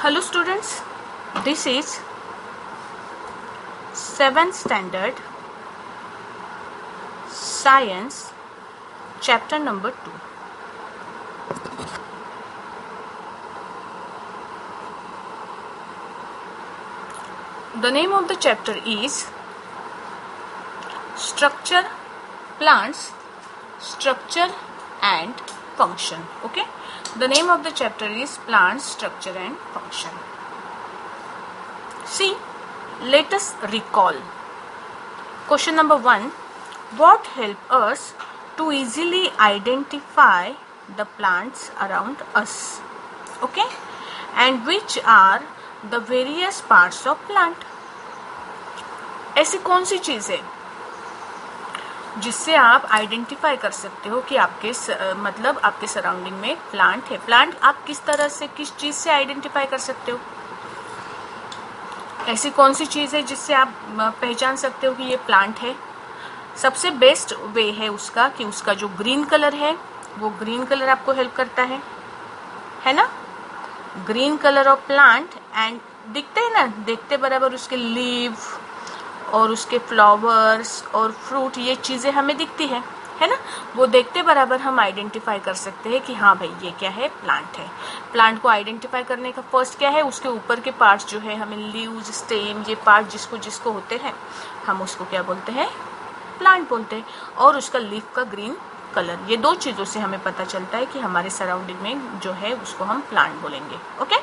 Hello students, this is 7th standard science chapter number 2. The name of the chapter is structure, plants, structure and function. Okay, the name of the chapter is plants, structure and function. See, let us recall. Question number 1. What help us to easily identify the plants around us? Okay, and which are the various parts of plant? ऐसी कौन सी चीज है जिससे आप identify कर सकते हो कि आपके मतलब आपके सराउंडिंग में प्लांट है? प्लांट आप किस तरह से, किस चीज से आइडेंटिफाई कर सकते हो? ऐसी कौन सी चीज है जिससे आप पहचान सकते हो कि ये प्लांट है? सबसे बेस्ट वे है उसका कि उसका जो ग्रीन कलर है वो ग्रीन कलर आपको हेल्प करता है ना? Green colour of plant end दिखते हैं ना, देखते बराबर उसके लीव और उसके फ्लावर्स और फ्रूट, ये चीजें हमें दिखती है ना? वो देखते बराबर हम आइडेंटिफाई कर सकते हैं कि हाँ भाई ये क्या है, प्लांट है. प्लांट को आइडेंटिफाई करने का फर्स्ट क्या है, उसके ऊपर के पार्ट्स जो है हमें लीव्स, स्टेम, ये पार्ट जिसको होते हैं हम उसको क्या बोलते हैं, प्लांट बोलते हैं. और उसका लीफ का ग्रीन कलर, ये दो चीजों से हमें पता चलता है कि हमारे सराउंडिंग में जो है उसको हम प्लांट बोलेंगे. Okay,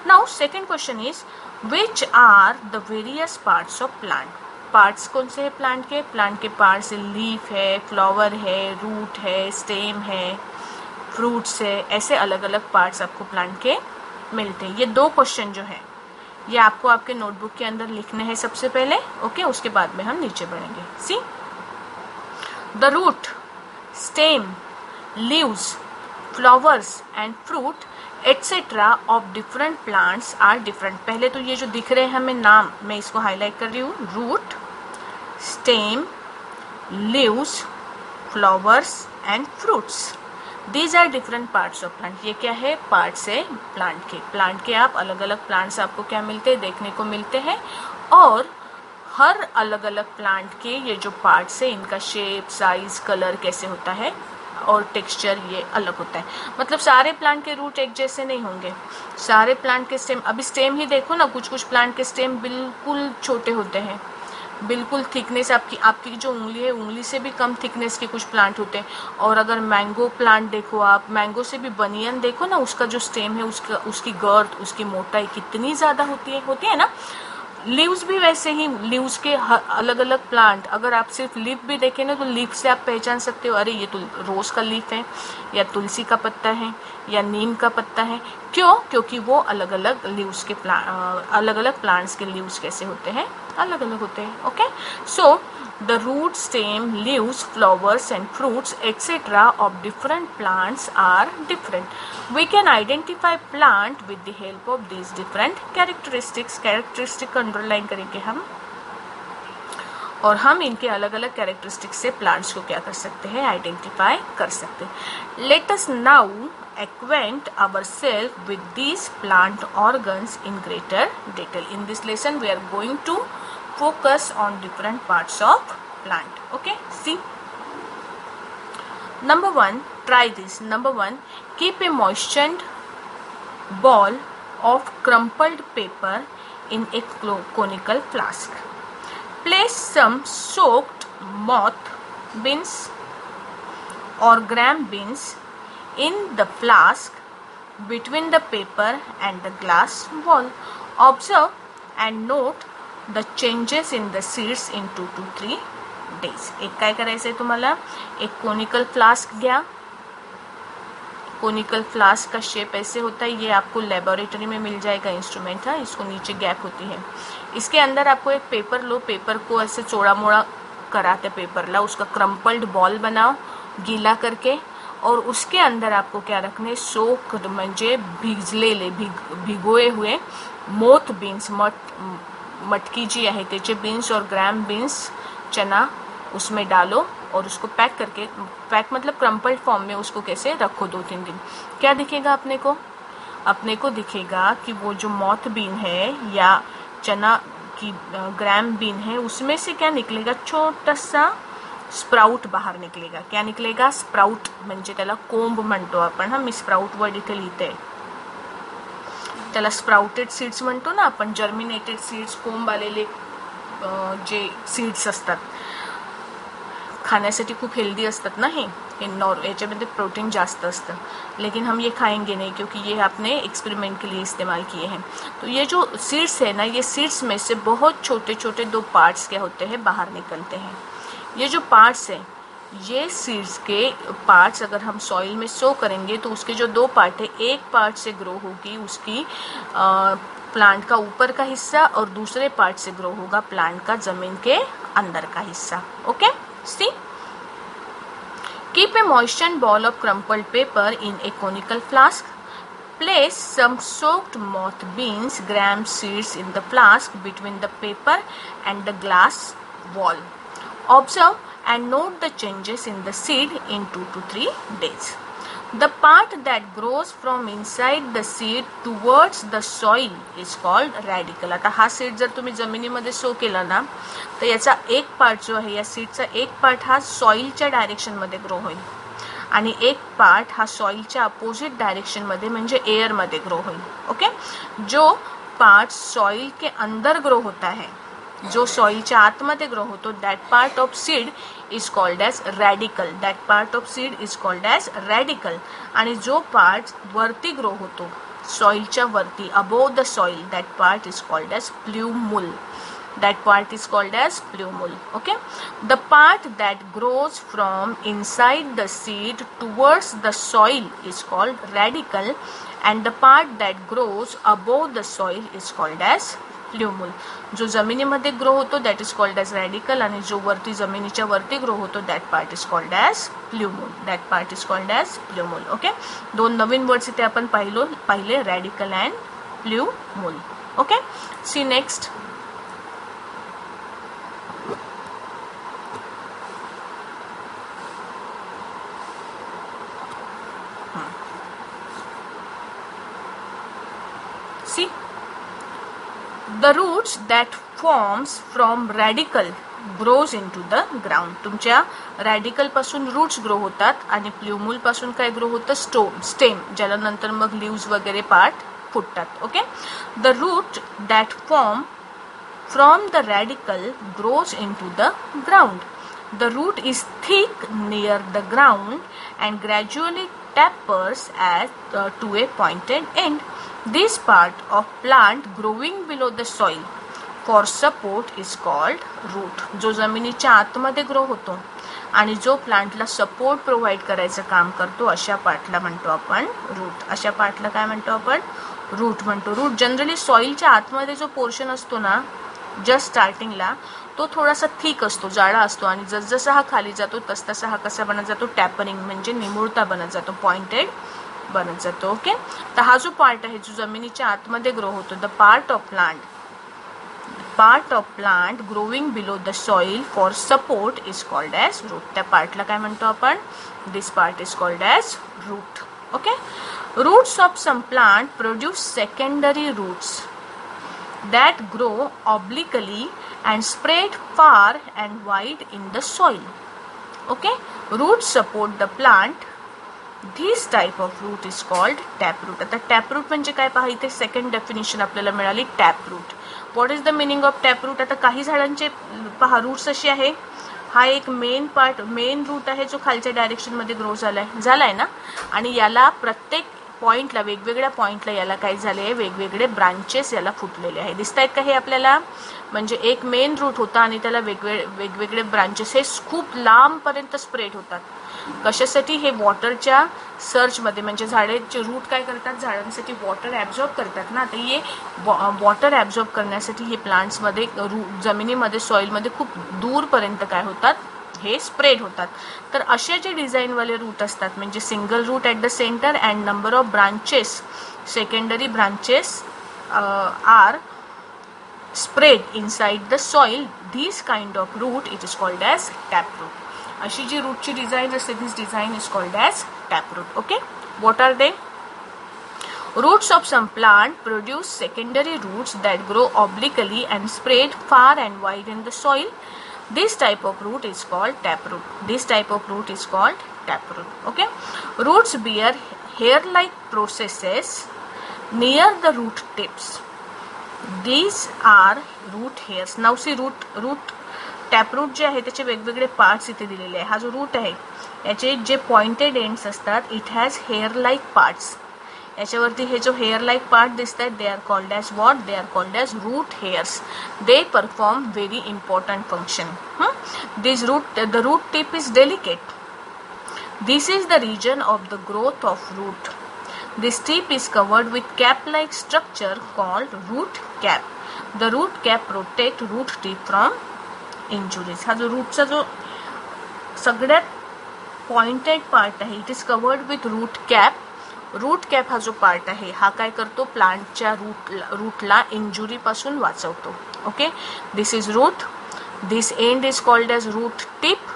now second question is which are the various parts of plant. Parts कौन से है प्लांट के? प्लांट के पार्ट्स लीफ है, फ्लावर है, रूट है, स्टेम है, फ्रूट्स है. ऐसे अलग अलग पार्ट्स आपको प्लांट के मिलते हैं. ये दो क्वेश्चन जो है ये आपको आपके नोटबुक के अंदर लिखने हैं सबसे पहले. ओके, उसके बाद में हम नीचे बढ़ेंगे. See, the root, stem, leaves, flowers and fruit etcetera of different plants are different. पहले तो ये जो दिख रहे हैं हमें नाम, मैं इसको हाईलाइट कर रही हूँ. Root, stem, leaves, flowers and fruits, these are different parts of plant. ये क्या है, पार्ट्स है प्लांट के. प्लांट के आप अलग अलग प्लांट्स आपको क्या मिलते हैं, देखने को मिलते हैं. और हर अलग अलग प्लांट के ये जो पार्ट्स है इनका शेप, साइज, कलर कैसे होता है और टेक्सचर ये अलग होता है. मतलब सारे प्लांट के रूट एक जैसे नहीं होंगे, सारे प्लांट के स्टेम, अभी स्टेम ही देखो ना, कुछ कुछ प्लांट के स्टेम बिल्कुल छोटे होते हैं, बिल्कुल थिकनेस आपकी जो उंगली है उंगली से भी कम थिकनेस के कुछ प्लांट होते हैं. और अगर मैंगो प्लांट देखो आप, मैंगो से भी बनियन देखो ना, उसका जो स्टेम है उसकी गर्थ, उसकी मोटाई कितनी ज्यादा होती है ना. लीव्स भी वैसे ही, लीव्स के अलग अलग प्लांट, अगर आप सिर्फ लीफ भी देखें ना तो लीफ से आप पहचान सकते हो, अरे ये तो रोज का लीफ है या तुलसी का पत्ता है या नीम का पत्ता है. क्यों? क्योंकि वो अलग अलग लीव्स के अलग अलग प्लांट्स के लीव्स कैसे होते हैं, अलग अलग होते हैं. Okay, so the root, stem, leaves, flowers and fruits etc. of different plants are different. We can identify plant with the help of these different characteristics. Characteristic underline करेंगे हम और हम इनके अलग अलग कैरेक्टरिस्टिक्स से प्लांट्स को क्या कर सकते हैं, आइडेंटिफाई कर सकते हैं. Let us now acquaint ourselves with these plant organs in greater detail. In this lesson we are going to focus on different parts of plant. Okay, see, number 1, try this. Number 1, keep a moistened ball of crumpled paper in a conical flask. Place some soaked moth beans or gram beans in the flask between the paper and the glass wall. Observe and note the changes in the seeds in 2 to 3 days. एक काय करायचं आहे तुम्हाला, एक conical flask घ्या. Conical flask का shape ऐसे होता है, ये आपको लेबोरेटरी में मिल जाएगा इंस्ट्रूमेंट है, इसको नीचे गैप होती है. इसके अंदर आपको एक पेपर लो, पेपर को ऐसे चौड़ा मोड़ा कराते पेपर ला, उसका क्रम्पल्ड बॉल बनाओ गीला करके, और उसके अंदर आपको क्या रखने, सोक्ड म्हणजे भिगोए हुए मोथ बीन्स, मटकी जी आहे त्याचे बीन्स और ग्राम बीन्स, चना उसमें डालो और उसको पैक करके, पैक मतलब क्रम्पल्ड फॉर्म में उसको कैसे रखो 2-3 दिन. क्या दिखेगा अपने को, अपने को दिखेगा कि वो जो मॉथ बीन है या चना की ग्राम बीन है उसमें से क्या निकलेगा, छोटा सा स्प्राउट बाहर निकलेगा. क्या निकलेगा, स्प्राउट. म्हणजे त्याला कोंब म्हणतो आपण. हा, मी स्प्राउट वर्ड इथे लिहिते. त्याला स्प्राउटेड सीड्स म्हणतो ना आपण. जर्मिनेटेड सीड्स, कोंब आलेले जे सीड्स असतात, खाण्यासाठी खूप हेल्दी असतात ना. हे याच्यामध्ये प्रोटीन जास्त असतं. लेकिन हम ये खाएंगे नहीं क्योंकि ये आपने एक्सपेरिमेंट के लिए इस्तेमाल किए हैं. तो ये जो सीड्स है ना, ये सीड्स में से बहुत छोटे छोटे 2 पार्ट्स क्या होते हैं, बाहर निकलते हैं. ये जो पार्ट्स हैं, ये सीड्स के पार्ट्स अगर हम सॉइल में सो करेंगे तो उसके जो 2 पार्ट है, एक पार्ट से ग्रो होगी उसकी प्लांट का ऊपर का हिस्सा और दूसरे पार्ट से ग्रो होगा प्लांट का जमीन के अंदर का हिस्सा. Okay, see. Keep a moistened ball of crumpled paper in a conical flask. Place some soaked moth beans, gram seeds in the flask between the paper and the glass wall. Observe and note the changes in the seed in 2 to 3 days. The part that grows from inside the seed towards the soil is called radicle. आता हा seed जर तुम्ही जमिनीमध्ये so केला ना, तर याचा एक पार्ट जो आहे, या सीडचा एक पार्ट हा सॉइलच्या डायरेक्शनमध्ये ग्रो होईल आणि एक पार्ट हा सॉइलच्या अपोजिट डायरेक्शनमध्ये म्हणजे एअरमध्ये ग्रो होईल. ओके, जो पार्ट सॉइल के अंदर ग्रो होता है, जो सॉइलच्या आतमध्ये ग्रो होतो, that part of seed is called as radical. That part of seed is called as radical. आणि जो पार्ट वरती ग्रो होतो, सॉइलच्या वरती, above the soil, that part is called as plumule. That part is called as plumule. Okay, the part that grows from inside the seed towards the soil is called radicle, and the part that grows above the soil is called as plumule. जो जमिनीमध्ये grow होतो that is called as radical आणि जो वरती जमिनीच्या वरती grow होतो that part is called as plumule. That part is called as plumule. Okay, 2 नवीन वर्ड्स इथे आपण पाहिले, radical and plumule. Okay, see next. See, the roots that forms from radicle grows into the ground. तुमच्या radical पासून roots grow होतात आणि प्ल्युमूल पासून काय ग्रो होतं, स्टेम, ज्याला नंतर मग लीव्स वगैरे पार्ट फुटतात. Okay, the root that form from the radicle grows into the ground. The root is thick near the ground and gradually tapers to a pointed end. This part of plant growing below the soil for support is called root. जो जमिनीच्या आतमध्ये grow होतो आणि जो प्लांटला support provide करायचं काम करतो अशा पार्टला म्हणतो आपण रूट. अशा पार्टला काय म्हणतो आपण, रूट म्हणतो. रूट जनरली सॉइलच्या आतमध्ये जो पोर्शन असतो ना, जस्ट स्टार्टिंगला, तो थोडासा थिक असतो, जाडा असतो आणि जसजसा हा खाली जातो तसतसा हा कसा बनत जातो, टॅपरिंग म्हणजे निमुळता बनत जातो, पॉइंटेड बनत जातो. ओके, तर हा जो पार्ट आहे जो जमिनीच्या आतमध्ये ग्रो होतो, the part of plant growing below the soil for support is called as root. त्या पार्टला काय म्हणतो आपण, this part is called as root. Okay, roots of some plant produce secondary roots that grow obliquely and spread far and wide in the soil. Okay, roots support the plant. This type of root is called taproot. आता taproot म्हणजे काय पहा, इथे second definition आपल्याला मिळाली, taproot. What is the meaning of taproot? आता काही झाडांचे पहा रूट्स अशी आहे, हा एक मेन रूट आहे जो खालच्या डायरेक्शन मध्ये ग्रो झालाय ना, आणि याला प्रत्येक पॉइंटला, वेगवेगळ्या पॉइंटला याला काय झाले, वेगवेगळे ब्रांचेस याला फुटलेले आहे. दिसतायत का हे आपल्याला, म्हणजे एक मेन रूट होता आणि त्याला वेगवेगळे ब्रांचेस हे खूप लांबपर्यंत स्प्रेड होतात. कशासाठी, हे वॉटरच्या सर्चमध्ये, म्हणजे झाडाचे रूट काय करतात, झाडांसाठी वॉटर ॲब्झॉर्ब करतात ना, तर हे वॉटर ॲब्झॉर्ब करण्यासाठी हे प्लांट्समध्ये जमिनीमध्ये सॉइलमध्ये खूप दूरपर्यंत काय होतात, हे स्प्रेड होतात. तर असे जे डिझाईनवाले रूट असतात, म्हणजे single root at the centre and number of branches, secondary branches are spread inside the soil, this kind of root it is called as taproot. अशी जी रूटची डिझाईन असते, this design is called as taproot. Okay, what are they? Roots of some plant produce secondary roots that grow obliquely and spread far and wide in the soil. This type of root is called taproot. This type of root is called taproot. Okay. Roots bear hair-like processes near the root tips. These are root hairs. Now see root टॅपरूट जे आहे त्याचे वेगवेगळे parts इथे दिलेले आहे. हा जो route आहे याचे जे पॉइंटेड एंड्स असतात it has hair like parts. याच्यावरती हे जो हेअर लाईक पार्ट दिसत आहेत they are called as what? They are called as root hairs. They perform very important function. The root tip is delicate. This is the region of the growth of root. This tip is covered with cap-like structure called root cap. The root cap protect root tip from injuries. हा जो रूटचा जो सगळ्यात pointed part आहे it is covered with root cap. Root cap हा जो part आहे हा काय करतो? प्लांटच्या रूटला इंजुरी पासून वाचवतो. Okay. This is root. This end is called as root tip.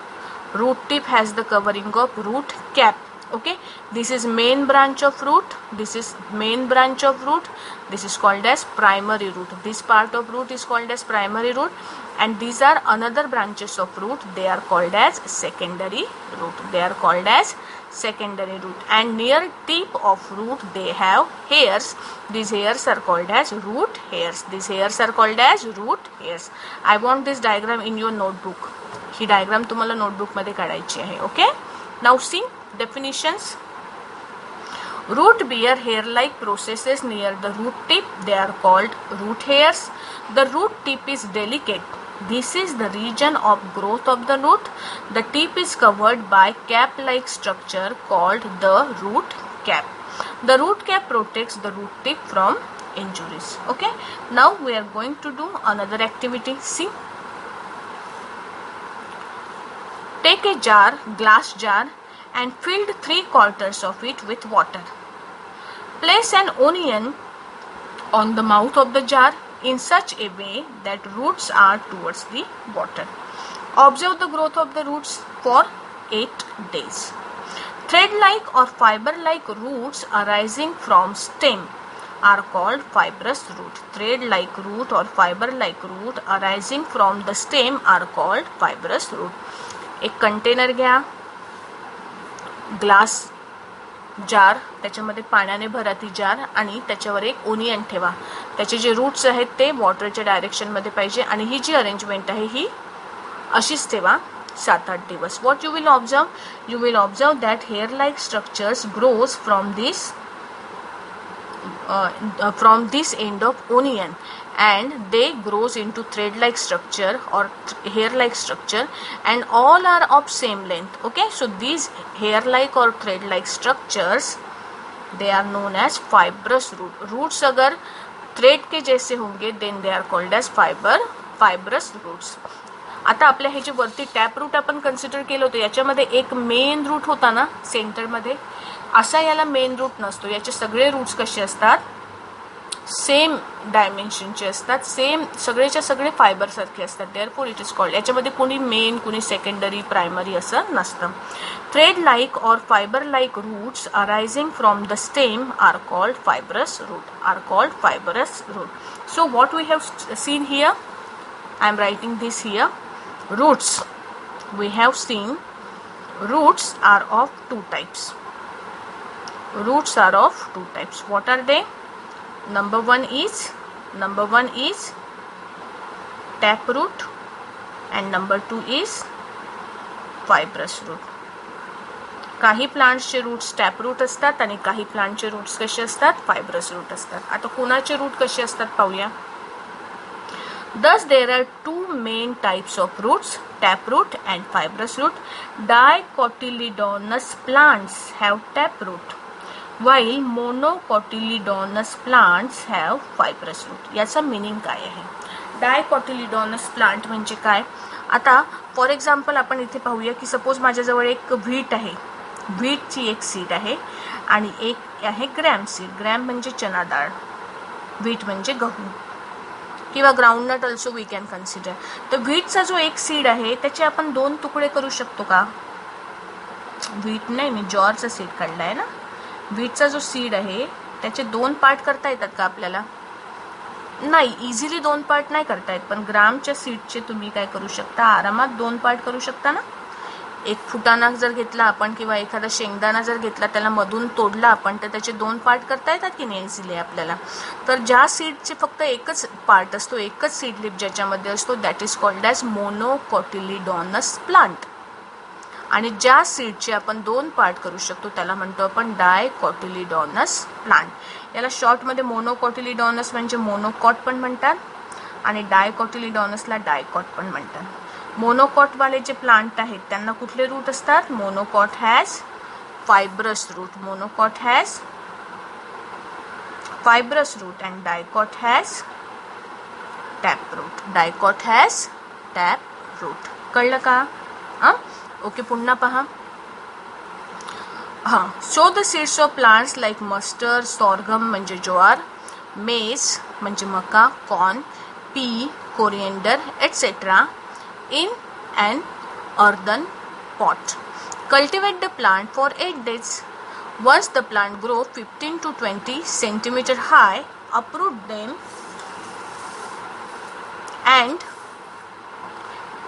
Root tip has the covering of root cap. Okay. This is main branch of root. This is main branch of root. This is called as primary root. This part of root is called as primary root, and these are another branches of root. They are called as secondary root. They are called as secondary root. And near tip of root they have hairs. These hairs are called as root hairs. These hairs are called as root hairs. I want this diagram in your notebook. He diagram तुम्हाला notebook मध्ये काढायची आहे. Okay. Now see definitions. Root bear hair-like processes near the root tip. They are called root hairs. The root tip is delicate. This is the region of growth of the root. The tip is covered by cap-like structure called the root cap. The root cap protects the root tip from injuries. Okay. Now we are going to do another activity. See. Take a jar, glass jar, and fill 3/4 of it with water. Place an onion on the mouth of the jar in such a way that roots are towards the water. Observe the growth of the roots for 8 days. Thread-like or fiber-like roots arising from stem are called fibrous root. Thread-like root or fiber-like root arising from the stem are called fibrous root. एक container घ्या, glass जार, त्याच्यामध्ये पाण्याने भरा ती जार आणि त्याच्यावर एक onion ठेवा. त्याचे जे रूट्स आहेत ते वॉटरच्या डायरेक्शन मध्ये पाहिजे आणि ही जी अरेंजमेंट आहे ही अशीच ठेवा 7-8 दिवस. What you will observe? You will observe that hair like structures grows from this end of onion and they grows into thread like structure or hair like structure and all are of same length. Okay, so these hair like or thread like structures they are known as fibrous root. Roots अगर thread के जैसे होंगे then they are called as fibrous roots. आता आपल्या हे जे वरती tap route आपण consider केलं होतं याच्यामध्ये एक मेन रूट होता ना सेंटर मध्ये, असा याला मेन रूट नसतो. याचे सगळे रूट्स कसे असतात? सेम डायमेन्शनचे असतात, सेम सगळेच्या सगळे फायबर सारखे असतात. Therefore it is called. याच्यामध्ये कोणी मेन कोणी सेकंडरी प्रायमरी असं नसतं. थ्रेड लाईक और fibre like roots arising from the stem are called fibrous root. So what we have seen here, I am writing this here. Roots, we have seen roots are of 2 types. Roots are of 2 types. What are they? Number one is tap root and number 2 is fibrous root. काही प्लांट्सचे roots tap route असतात आणि काही प्लांटचे roots कसे असतात? Fibrous route असतात. आता कोणाचे रूट कसे असतात पाहूया. Thus there are 2 main types of roots, taproot and fibrous root. Dicotyledonous plants have taproot while monocotyledonous plants have fibrous root. याचा मीनिंग काय आहे? डायकॉटिलिडॉनस प्लांट म्हणजे काय? आता फॉर एक्झाम्पल आपण इथे पाहूया की सपोज माझ्याजवळ एक व्हीट आहे. व्हीटची एक सीड आहे आणि एक आहे ग्रॅम सीड. ग्रॅम म्हणजे चना डाळ, व्हीट म्हणजे गहू किंवा groundnut also we can consider. तर व्हीटचा जो एक सीड आहे त्याचे आपण 2 तुकडे करू शकतो का? व्हीट नाही, मी जॉरचा सीड काढलाय ना. व्हीटचा जो सीड आहे त्याचे 2 पार्ट करता येतात का आपल्याला? नाही, इझिली 2 पार्ट नाही करता येत, पण ग्रामच्या सीडचे तुम्ही काय करू शकता, आरामात 2 पार्ट करू शकता ना. एक फुटाणा जर घेतला आपण किंवा एखादा शेंगदाणा जर घेतला, त्याला मधून तोडला आपण, तर त्याचे 2 पार्ट करता येतात की नाही इझिली आपल्याला. तर ज्या सीडचे फक्त एकच पार्ट असतो, एकच सीड लिप ज्याच्यामध्ये असतो, that is called as monocotyledonous plant. आणि ज्या सीडचे आपण 2 पार्ट करू शकतो त्याला म्हणतो आपण डायकॉटिलिडॉनस प्लांट. याला शॉर्टमध्ये मोनोकॉटिलिडॉनस म्हणजे मोनोकॉट पण म्हणतात आणि डायकॉटिलिडॉनसला डायकॉट पण म्हणतात. मोनोकॉटवाले जे प्लांट आहेत त्यांना कुठले रूट असतात? Monocot has fibrous root. Monocot has fibrous root and dicot has tap root. Dicot has tap root. कळलं का? ओके, पुन्हा पहा. So the seeds of plants like mustard, sorghum म्हणजे ज्वार, मेज म्हणजे मका, corn, pea, coriander etcetera in an earthen pot. Cultivate the plant for 8 days. Once the plant grows 15 to 20 centimeter high, uproot them and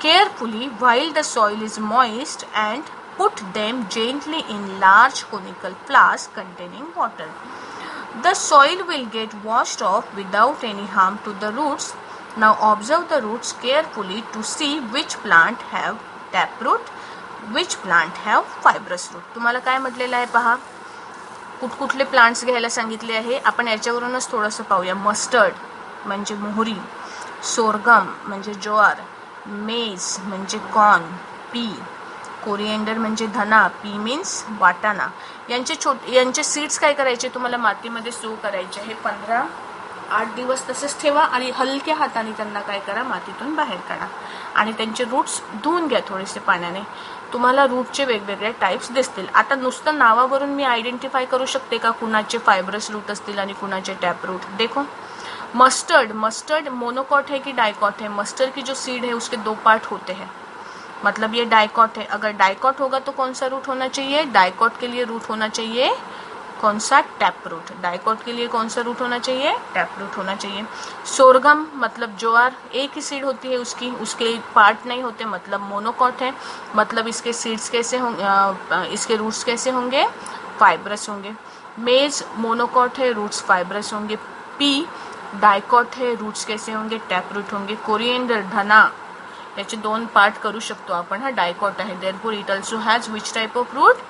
carefully while the soil is moist and put them gently in large conical flasks containing water. The soil will get washed off without any harm to the roots. Now observe the roots carefully to see which plant have taproot, which plant have fibrous root. तुम्हाला काय म्हटलेलं आहे पहा, कुठकुठले plants घ्यायला सांगितले आहे. आपण याच्यावरूनच थोडंसं पाहूया. मस्टर्ड म्हणजे मोहरी, सोरगम म्हणजे ज्वार, मेज म्हणजे कॉर्न, पी, कोरिएंडर म्हणजे धना, पी मीन्स वाटाणा. यांचे सीड्स काय करायचे, तुम्हाला मातीमध्ये सो करायचे आहे. 15-8 दिवस तसेच ठेवा आणि हलक्या हाताने त्यांना काय करा, मातीतून बाहेर काढा आणि त्यांचे रूट्स धुवून घ्या थोडेसे पाण्याने. तुम्हाला रूटचे वेगवेगळे टाइप्स दिसतील. आता नुसतं नावावरून मी आयडेंटिफाय करू शकते का कुणाचे फायब्रस रूट असतील आणि कुणाचे टॅप रूट. देखो, मस्टर्ड मोनोकॉट है कि डाइकॉट है? मस्टर्ड की जो सीड है उसके 2 पार्ट होते हैं, मतलब ये डाइकॉट है. अगर डाइकॉट होगा तो कौन सा रूट होना चाहिए? डाइकॉट के लिए रूट होना चाहिए कौन सा? Tap route. डाइकॉट के लिए कौन सा रूट होना चाहिए? टैप रूट होना चाहिए. सोरगम मतलब ज्वार, एक ही सीड होती है उसकी, उसके पार्ट नहीं होते, मतलब मोनोकॉट है. मतलब इसके सीड्स कैसे होंगे, इसके रूट्स कैसे होंगे? फाइब्रस होंगे. मेज मोनोकॉट है, रूट्स फाइब्रस होंगे. पी डाइकॉट है, रूट्स कैसे होंगे? टॅप रूट होंगे. कोरिएंडर धना, याचे 2 पार्ट करू शकतो आपण. हा डाइकॉट आहे. Therefore it also has which type of root?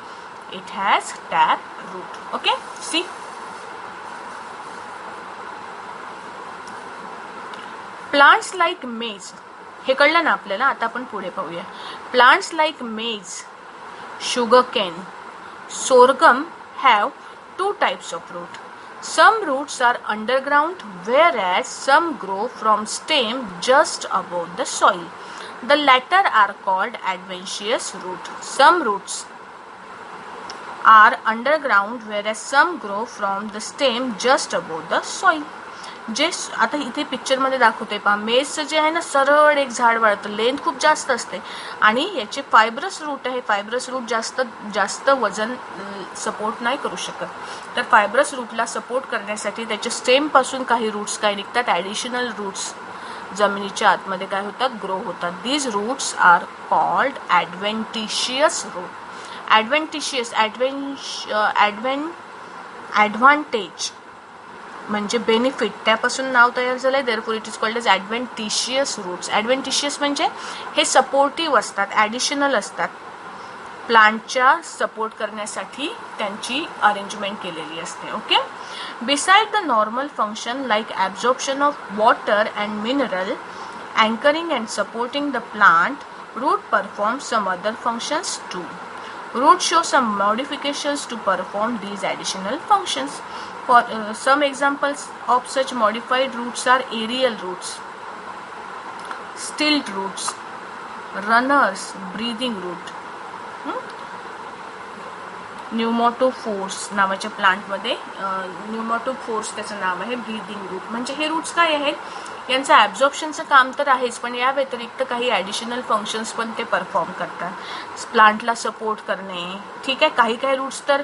It has tap root. Okay, see. Plants like maize, हे कळलं ना आपल्याला. आता आपण पुढे पाहूया. Plants like maize, sugarcane, sorghum have 2 types of root. Some roots are underground, whereas some grow from stem just above the soil. The latter are called adventitious root. Some roots are underground whereas some grow from the stem just above the soil. जे आता इथे पिक्चरमध्ये दाखवते पहा, मेजचं जे आहे ना, सरळ एक झाड वाढतं, लेंथ खूप जास्त असते आणि याचे फायब्रस रूट आहे. फायब्रस रूट जास्त वजन सपोर्ट नाही करू शकत. तर फायब्रस रूटला सपोर्ट करण्यासाठी त्याच्या स्टेमपासून काही रूट्स काय निघतात, ॲडिशनल रूट्स जमिनीच्या आतमध्ये काय होतात, ग्रो होतात. These roots are called adventitious root. Adventitious advantage म्हणजे बेनिफिट, त्यापासून नाव तयार झालं आहे. Therefore it is called as adventitious roots. Adventitious म्हणजे हे सपोर्टिव्ह असतात, ॲडिशनल असतात, प्लांटच्या सपोर्ट करण्यासाठी त्यांची अरेंजमेंट केलेली असते. Okay. Beside the normal function like absorption of water and mineral, anchoring and supporting the plant, root perform some other functions too. Roots show some modifications to perform these additional functions. For some examples of such modified roots are aerial roots, stilt roots, runners, breathing root. न्यूमॅटोफोर्स नावाच्या प्लांटमध्ये न्यूमॅटोफोर्स त्याचं नाव आहे, breathing route. म्हणजे हे roots काय आहेत, यांचं ॲब्झॉर्प्शनचं काम तर आहेच, पण या व्यतिरिक्त काही ॲडिशनल फंक्शन्स पण ते परफॉर्म करतात. प्लांटला सपोर्ट करणे, ठीक आहे. काही रूट्स तर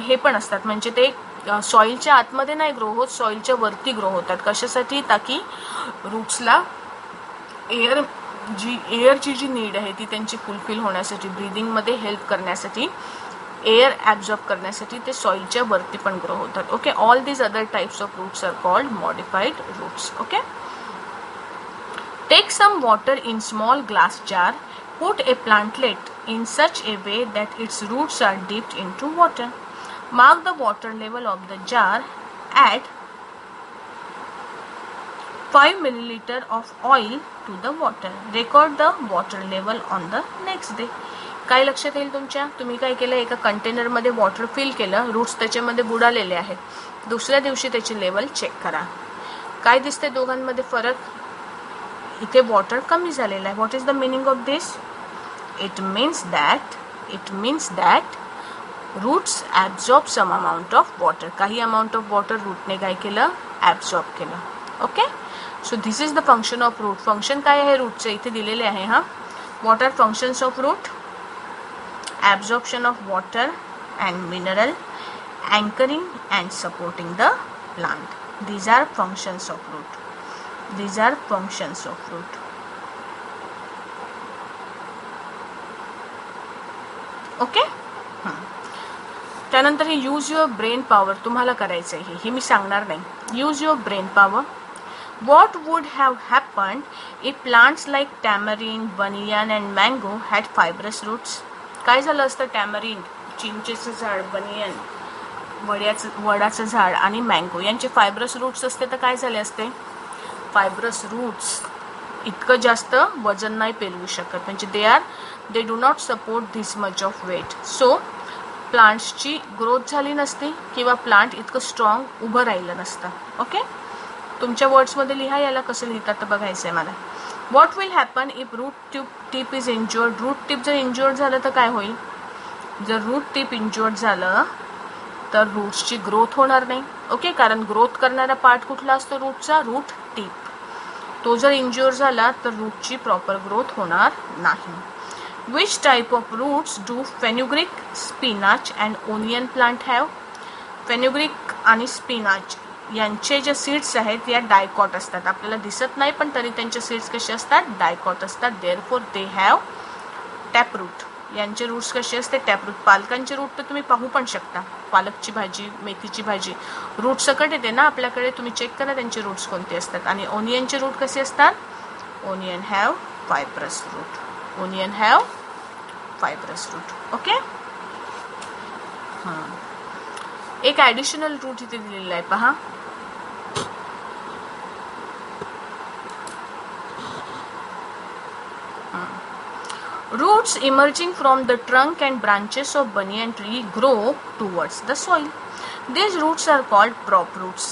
हे पण असतात, म्हणजे ते सॉइलच्या आतमध्ये नाही ग्रो होत, सॉइलच्या वरती ग्रो होतात. कशासाठी? ताकी रूट्सला एअरची जी नीड आहे ती त्यांची फुलफिल होण्यासाठी, ब्रीदिंगमध्ये हेल्प करण्यासाठी, एअर ॲब्झॉर्ब करण्यासाठी ते सॉइलच्या वरती पण ग्रो होतात. Okay, all these other types of roots are called modified roots. Okay, take some water in small glass jar. Put a plantlet in such a way that its roots are dipped into water. Mark the water level of the jar. Add 5 milliliter of oil to the water. Record the water level on the next day. काय लक्षात येईल तुमच्या? तुम्ही काय केलं, एका कंटेनरमध्ये water fill केलं, रूट्स त्याच्यामध्ये बुडालेले आहेत. दुसऱ्या दिवशी त्याची लेवल चेक करा. काय दिसते दोघांमध्ये फरक? इथे वॉटर कमी झालेला आहे. What is the meaning of this? It means that roots absorb some amount of water. काही amount of water rootने काय केलं? absorb केलं. Okay, so this is the function of root. Function काय आहे रूटचे? इथे दिलेले आहे. हा, what are functions of root? Absorption of water and mineral, anchoring and supporting the plant. These are functions of root. Okay, त्यानंतर हे use your brain power. तुम्हाला करायचं आहे हे मी सांगणार नाही. Use your brain power. What would have happened if plants like tamarind, banyan and mango had fibrous roots? काय झालं असतं? टॅमरिन, चिंचेचं झाड, बनियन, वडाचं झाड आणि मँगो यांचे फायब्रस रूट्स असते तर काय झाले असते? फायब्रस रूट्स इतकं जास्त वजन नाही पेलवू शकत, म्हणजे they do not support this much of weight. So प्लांट्सची ग्रोथ झाली नसती किंवा प्लांट इतकं स्ट्रॉंग उभं राहिलं नसतं. ओके, तुमच्या वर्ड्समध्ये लिहा. याला कसं लिहितात तर बघायचं आहे मला. What will happen if root tip is injured? Root tip जर इंज्युअर्ड झालं तर काय होईल? जर रूट टिप इंज्युअर्ड झालं तर रूट्सची ग्रोथ होणार नाही. ओके, कारण ग्रोथ करणारा पार्ट कुठला असतो रूटचा? Route tip. तो जर इंज्युअर झाला तर रूटची प्रॉपर ग्रोथ होणार नाही. Which type of roots do fenugreek, spinach and onion plant have? Fenugreek आणि स्पिनाच यांचे जे सीड्स आहेत या डायकॉट असतात. आपल्याला दिसत नाही पण तरी त्यांचे सीड्स कसे असतात? डायकॉट असतात. Therefore they have taproot. यांचे रूट्स कसे असते? टॅपरूट. पालकांचे रूट तर तुम्ही पाहू पण शकता. पालकची भाजी, मेथीची भाजी रूट सकट येते ना आपल्याकडे. तुम्ही चेक करा त्यांचे रूट्स कोणते असतात. आणि ओनियनचे रूट कसे असतात? Onion have fibrous root. Okay, एक ॲडिशनल रूट इथे दिलेला आहे पहा. Roots emerging from the trunk and branches of banyan tree grow towards the soil. These roots are called prop roots.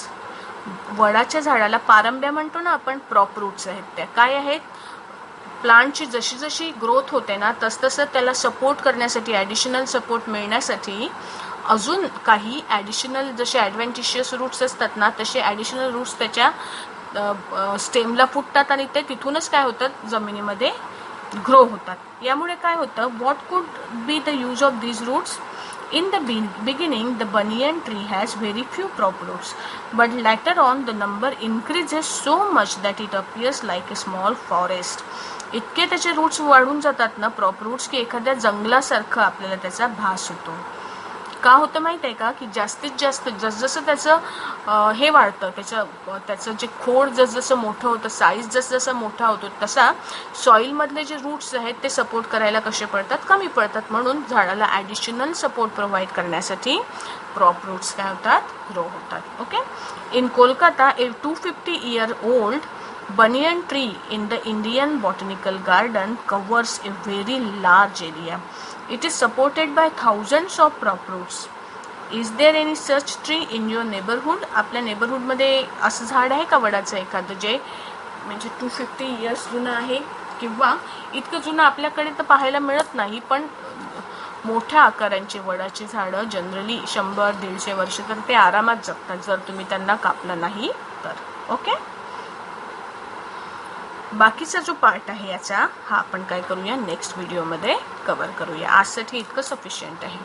वडाच्या झाडाला पारंब्या म्हणतो ना आपण, प्रॉप रूट्स आहेत. त्या काय आहेत? प्लांटची जशी जशी ग्रोथ होते ना तसतसं त्याला सपोर्ट करण्यासाठी, ॲडिशनल सपोर्ट मिळण्यासाठी अजून काही ॲडिशनल जसे ॲडव्हेंटिशियस रूट्स असतात ना तसे ॲडिशनल रूट्स त्याच्या स्टेमला फुटतात आणि ते तिथूनच काय होतात? जमिनीमध्ये ग्रो होतात. यामुळे काय होतं? What could be the use of these roots? In the beginning, the banyan tree has very few prop roots, but later on the number increases so much that it appears like a small forest. इतके त्याचे roots वाढून जातात ना prop roots की एखाद्या जंगलासारखं आपल्याला त्याचा भास होतो. का होतं माहिती आहे का? की जास्तीत जास्त जसजसं त्याचं हे वाढतं, त्याचं जे खोड जसजसं मोठं होतं, साईज जसजसं मोठा होतो तसा सॉईलमधले जे रूट्स आहेत ते सपोर्ट करायला कसे पडतात? कमी पडतात. म्हणून झाडाला ॲडिशनल सपोर्ट प्रोव्हाइड करण्यासाठी प्रॉप रूट्स काय होतात? ग्रो होतात. Okay, in Kolkata A 250-year-old banyan tree in the Indian Botanical Garden covers a very large area. It is supported by thousands of prop roots. Is there any such tree in your neighborhood? आपल्या नेबरहूडमध्ये असं झाड आहे का वडाचं एखादं जे म्हणजे 250 years जुनं आहे? किंवा इतकं जुनं आपल्याकडे तर पाहायला मिळत नाही पण मोठ्या आकारांची वडाची झाडं जनरली 100-150 वर्ष तर ते आरामात जगतात जर तुम्ही त्यांना कापलं नाही तर. ओके, बाकीचा जो पार्ट आहे याचा हा आपण काय करूया? नेक्स्ट व्हिडिओमध्ये कव्हर करूया. आजसाठी इतकं सफिशियंट आहे.